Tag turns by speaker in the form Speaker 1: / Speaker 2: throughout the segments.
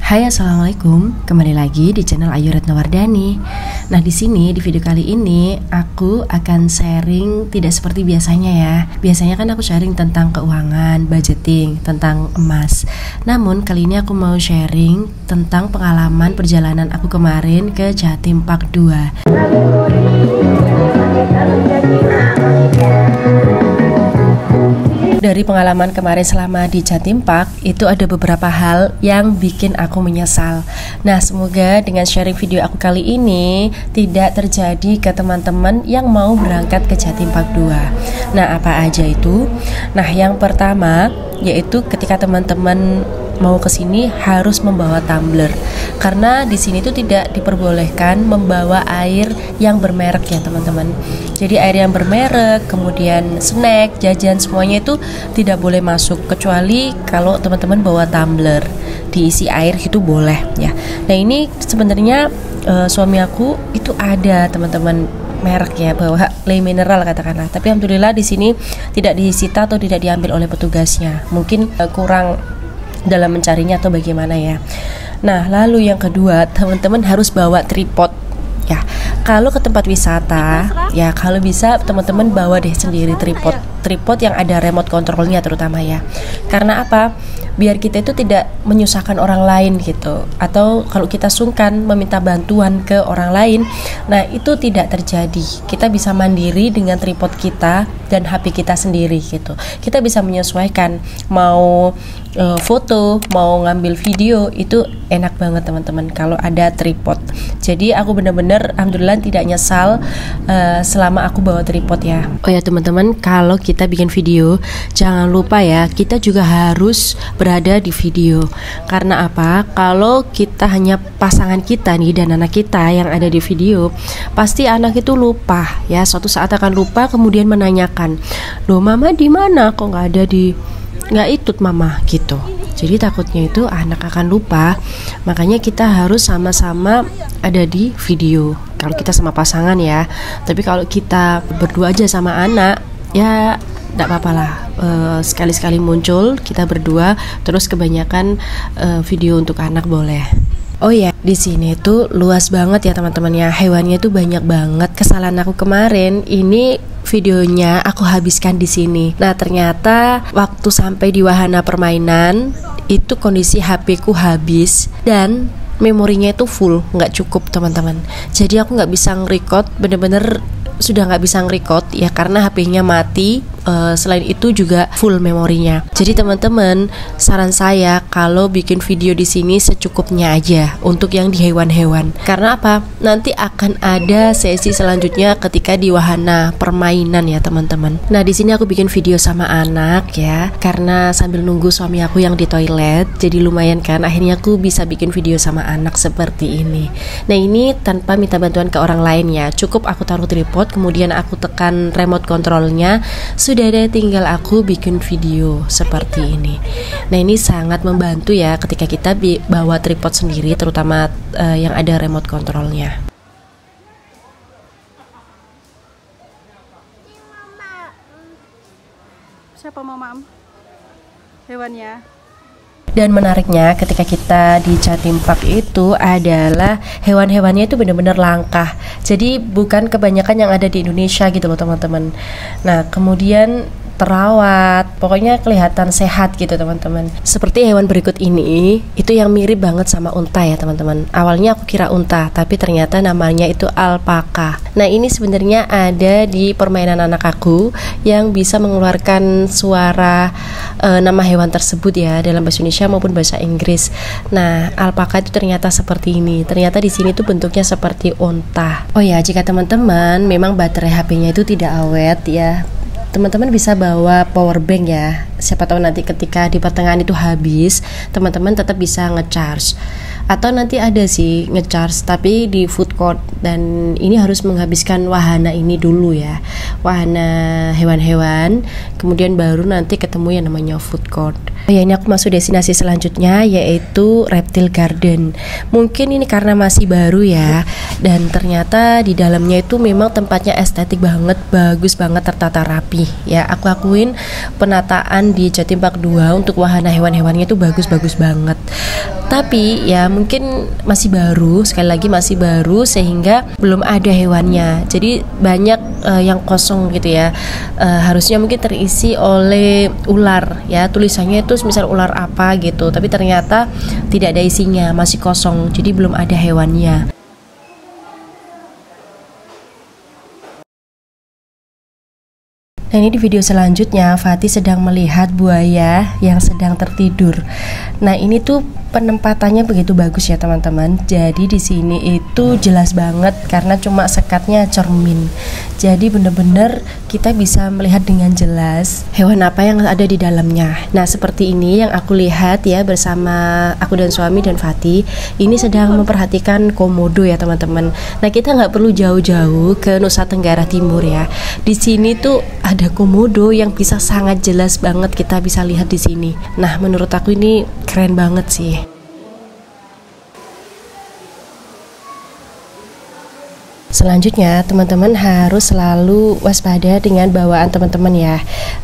Speaker 1: Hai, assalamualaikum. Kembali lagi di channel Ayu Retno Wardani. Nah, di sini di video kali ini aku akan sharing tidak seperti biasanya ya. Biasanya kan aku sharing tentang keuangan, budgeting, tentang emas. Namun kali ini aku mau sharing tentang pengalaman perjalanan aku kemarin ke Jatim Park 2. Dari pengalaman kemarin selama di Jatim Park, itu ada beberapa hal yang bikin aku menyesal. Nah, semoga dengan sharing video aku kali ini tidak terjadi ke teman-teman yang mau berangkat ke Jatim Park 2. Nah, apa aja itu? Nah, yang pertama yaitu ketika teman-teman mau ke sini harus membawa tumbler, karena di sini tuh tidak diperbolehkan membawa air yang bermerek ya teman-teman. Jadi air yang bermerek, kemudian snack, jajan, semuanya itu tidak boleh masuk kecuali kalau teman-teman bawa tumbler diisi air, itu boleh ya. Nah, ini sebenarnya suami aku itu ada teman-teman merek ya, bawa Le Mineral katakanlah, tapi alhamdulillah di sini tidak disita atau tidak diambil oleh petugasnya. Mungkin kurang dalam mencarinya atau bagaimana ya. Nah, lalu yang kedua, teman-teman harus bawa tripod ya. Kalau ke tempat wisata ya, kalau bisa teman-teman bawa deh sendiri tripod yang ada remote controlnya terutama ya. Karena apa? Biar kita itu tidak menyusahkan orang lain gitu, atau kalau kita sungkan meminta bantuan ke orang lain, nah itu tidak terjadi. Kita bisa mandiri dengan tripod kita dan HP kita sendiri gitu. Kita bisa menyesuaikan mau foto, mau ngambil video, itu enak banget teman-teman kalau ada tripod. Jadi aku benar-benar alhamdulillah tidak nyesal selama aku bawa tripod ya. Oh ya teman-teman, kalau kita bikin video jangan lupa ya, kita juga harus berada di video. Karena apa? Kalau kita hanya pasangan kita nih dan anak kita yang ada di video, pasti anak itu lupa ya. Suatu saat akan lupa, kemudian menanyakan, "Loh, mama di mana? Kok nggak ikut mama?" gitu. Jadi takutnya itu anak akan lupa. Makanya kita harus sama-sama ada di video. Kalau kita sama pasangan ya. Tapi kalau kita berdua aja sama anak, ya tidak apa-apa lah, sekali-sekali muncul kita berdua, terus kebanyakan video untuk anak boleh. Oh ya, di sini tuh luas banget ya teman-teman ya, hewannya tuh banyak banget. Kesalahan aku kemarin ini videonya aku habiskan di sini. Nah, ternyata waktu sampai di wahana permainan itu kondisi HP ku habis dan memorinya itu full, nggak cukup teman-teman. Jadi aku nggak bisa nge-record, bener-bener sudah nggak bisa nge-record ya karena HP-nya mati. Selain itu juga full memorinya. Jadi teman-teman, saran saya kalau bikin video di sini secukupnya aja untuk yang di hewan-hewan. Karena apa? Nanti akan ada sesi selanjutnya ketika di wahana permainan ya teman-teman. Nah, di sini aku bikin video sama anak ya, karena sambil nunggu suami aku yang di toilet. Jadi lumayan kan, akhirnya aku bisa bikin video sama anak seperti ini. Nah, ini tanpa minta bantuan ke orang lain ya. Cukup aku taruh tripod, kemudian aku tekan remote controlnya, sudah ada, tinggal aku bikin video seperti ini. Nah, ini sangat membantu ya ketika kita bawa tripod sendiri, terutama yang ada remote controlnya.
Speaker 2: Siapa mam? Hewannya.
Speaker 1: Dan menariknya ketika kita di Jatim Park itu adalah hewan-hewannya itu benar-benar langka. Jadi bukan kebanyakan yang ada di Indonesia gitu loh teman-teman. Nah, kemudian terawat, pokoknya kelihatan sehat gitu teman-teman. Seperti hewan berikut ini, itu yang mirip banget sama unta ya teman-teman. Awalnya aku kira unta, tapi ternyata namanya itu alpaka. Nah, ini sebenarnya ada di permainan anak aku yang bisa mengeluarkan suara nama hewan tersebut ya dalam bahasa Indonesia maupun bahasa Inggris. Nah, alpaka itu ternyata seperti ini. Ternyata di sini tuh bentuknya seperti unta. Oh ya, jika teman-teman memang baterai HP-nya itu tidak awet ya, teman-teman bisa bawa power bank ya. Siapa tahu nanti ketika di pertengahan itu habis, teman-teman tetap bisa ngecharge. Atau nanti ada sih ngecharge tapi di food court, dan ini harus menghabiskan wahana ini dulu ya, wahana hewan-hewan, kemudian baru nanti ketemu yang namanya food court. Ya, ini aku masuk destinasi selanjutnya yaitu Reptile Garden. Mungkin ini karena masih baru ya, dan ternyata di dalamnya itu memang tempatnya estetik banget, bagus banget, tertata rapi ya. Aku akuin penataan teman-teman di Jatim Park 2 untuk wahana hewan-hewannya itu bagus-bagus banget. Tapi ya mungkin masih baru, sekali lagi masih baru sehingga belum ada hewannya. Jadi banyak yang kosong gitu ya. Harusnya mungkin terisi oleh ular ya. Tulisannya itu misal ular apa gitu, tapi ternyata tidak ada isinya, masih kosong. Jadi belum ada hewannya. Nah, ini di video selanjutnya Fatih sedang melihat buaya yang sedang tertidur. Nah, ini tuh penempatannya begitu bagus ya teman-teman. Jadi di sini itu jelas banget karena cuma sekatnya cermin. Jadi bener-bener kita bisa melihat dengan jelas hewan apa yang ada di dalamnya. Nah, seperti ini yang aku lihat ya bersama aku dan suami dan Fatih. Ini sedang memperhatikan komodo ya teman-teman. Nah, kita nggak perlu jauh-jauh ke Nusa Tenggara Timur ya. Di sini tuh ada komodo yang bisa sangat jelas banget kita bisa lihat di sini. Nah, menurut aku ini keren banget sih. Selanjutnya, teman-teman harus selalu waspada dengan bawaan teman-teman ya.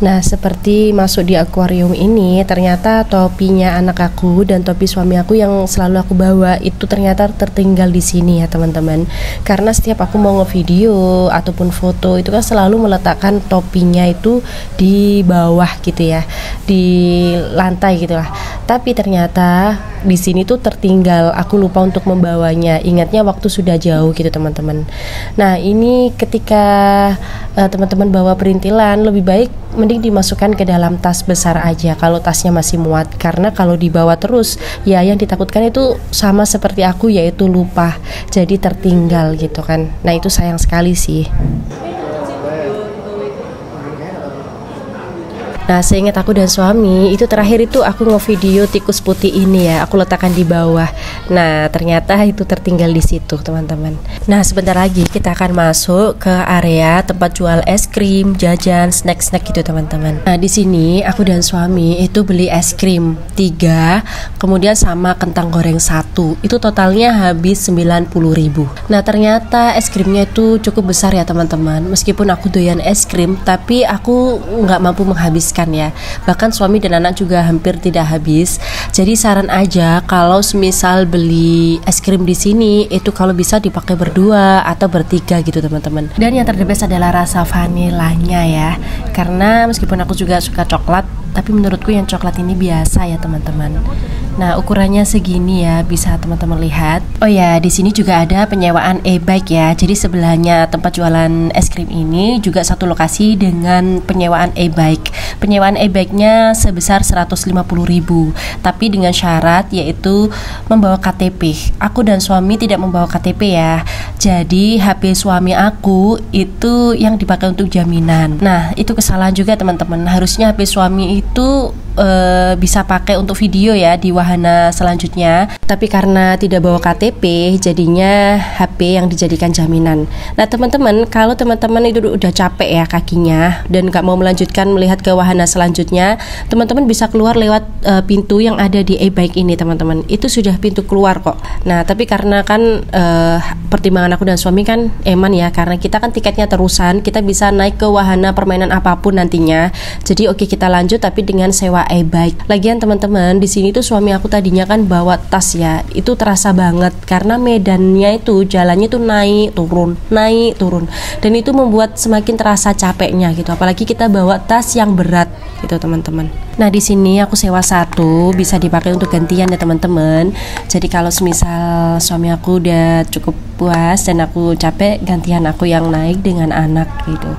Speaker 1: Nah, seperti masuk di akuarium ini, ternyata topinya anak aku dan topi suami aku yang selalu aku bawa itu ternyata tertinggal di sini ya teman-teman. Karena setiap aku mau ngevideo ataupun foto itu kan selalu meletakkan topinya itu di bawah gitu ya, di lantai gitu lah. Tapi ternyata di sini tuh tertinggal, aku lupa untuk membawanya. Ingatnya waktu sudah jauh gitu teman-teman. Nah, ini ketika teman-teman bawa perintilan, lebih baik mending dimasukkan ke dalam tas besar aja kalau tasnya masih muat. Karena kalau dibawa terus, ya yang ditakutkan itu sama seperti aku, yaitu lupa, jadi tertinggal gitu kan. Nah, itu sayang sekali sih. Nah, seingat aku dan suami, itu terakhir itu aku ngevideo tikus putih ini ya, aku letakkan di bawah. Nah, ternyata itu tertinggal di situ, teman-teman. Nah, sebentar lagi kita akan masuk ke area tempat jual es krim, jajan, snack-snack gitu, teman-teman. Nah, di sini aku dan suami itu beli es krim 3, kemudian sama kentang goreng 1. Itu totalnya habis 90.000. Nah, ternyata es krimnya itu cukup besar ya, teman-teman. Meskipun aku doyan es krim, tapi aku nggak mampu menghabiskan ya. Bahkan suami dan anak juga hampir tidak habis. Jadi saran aja kalau semisal beli es krim di sini itu kalau bisa dipakai berdua atau bertiga gitu teman-teman. Dan yang terdebes adalah rasa vanilanya ya. Karena meskipun aku juga suka coklat, tapi menurutku yang coklat ini biasa ya teman-teman. Nah, ukurannya segini ya, bisa teman-teman lihat. Oh ya, di sini juga ada penyewaan e-bike ya. Jadi sebelahnya tempat jualan es krim ini juga satu lokasi dengan penyewaan e-bike. Penyewaan e-bike-nya sebesar 150.000, tapi dengan syarat yaitu membawa KTP. Aku dan suami tidak membawa KTP ya. Jadi HP suami aku itu yang dipakai untuk jaminan. Nah, itu kesalahan juga teman-teman. Harusnya HP suami itu bisa pakai untuk video ya di wahana selanjutnya, tapi karena tidak bawa KTP jadinya HP yang dijadikan jaminan. Nah teman-teman, kalau teman-teman itu udah capek ya kakinya dan gak mau melanjutkan melihat ke wahana selanjutnya, teman-teman bisa keluar lewat pintu yang ada di e-bike ini teman-teman. Itu sudah pintu keluar kok. Nah tapi karena kan pertimbangan aku dan suami kan eman ya, karena kita kan tiketnya terusan, kita bisa naik ke wahana permainan apapun nantinya. Jadi oke, kita lanjut tapi dengan sewa e-bike. Lagian teman-teman, di sini tuh suami aku tadinya kan bawa tas ya. Itu terasa banget karena medannya itu jalannya tuh naik turun. Dan itu membuat semakin terasa capeknya gitu. Apalagi kita bawa tas yang berat gitu teman-teman. Nah, di sini aku sewa 1, bisa dipakai untuk gantian ya teman-teman. Jadi kalau semisal suami aku udah cukup puas dan aku capek, gantian aku yang naik dengan anak gitu.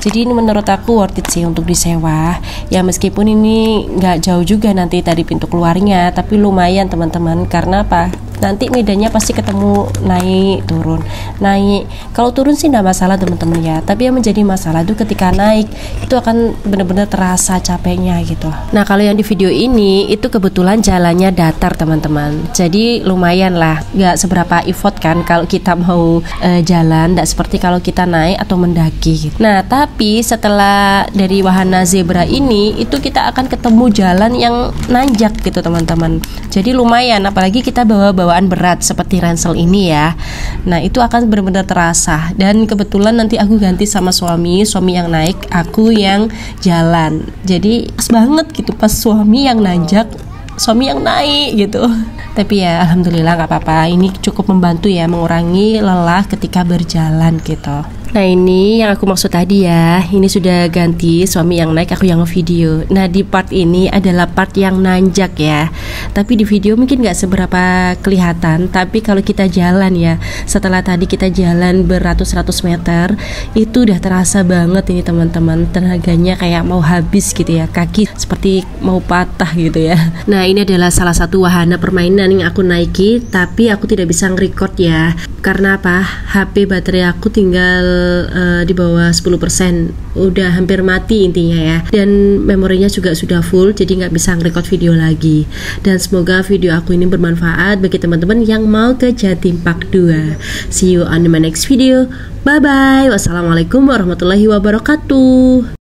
Speaker 1: Jadi ini menurut aku worth it sih untuk disewa. Ya meskipun ini nggak jauh juga nanti tadi pintu keluarnya, tapi lumayan teman-teman. Karena apa? Nanti medannya pasti ketemu naik turun. Kalau turun sih nggak masalah teman-teman ya, tapi yang menjadi masalah itu ketika naik itu akan benar-benar terasa capeknya gitu. Nah kalau yang di video ini itu kebetulan jalannya datar teman-teman, jadi lumayan lah, nggak seberapa effort kan kalau kita mau jalan, nggak seperti kalau kita naik atau mendaki gitu. Nah tapi setelah dari wahana zebra ini itu kita akan ketemu jalan yang nanjak gitu teman-teman. Jadi lumayan, apalagi kita bawa bawaan berat seperti ransel ini ya. Nah itu akan benar-benar terasa. Dan kebetulan nanti aku ganti sama suami yang naik, aku yang jalan. Jadi pas banget gitu, pas suami yang nanjak, suami yang naik gitu. Tapi ya alhamdulillah nggak apa-apa, ini cukup membantu ya, mengurangi lelah ketika berjalan gitu. Nah ini yang aku maksud tadi ya, ini sudah ganti suami yang naik, aku yang video. Nah di part ini adalah part yang nanjak ya, tapi di video mungkin nggak seberapa kelihatan. Tapi kalau kita jalan ya, setelah tadi kita jalan beratus-ratus meter, itu udah terasa banget ini teman-teman, tenaganya kayak mau habis gitu ya, kaki seperti mau patah gitu ya. Nah ini adalah salah satu wahana permainan yang aku naiki, tapi aku tidak bisa nge-record ya. Karena apa? HP baterai aku tinggal di bawah 10%, udah hampir mati intinya ya, dan memorinya juga sudah full, jadi nggak bisa nge-record video lagi. Dan semoga video aku ini bermanfaat bagi teman-teman yang mau ke Jatim Park 2. See you on my next video. Bye bye. Wassalamualaikum warahmatullahi wabarakatuh.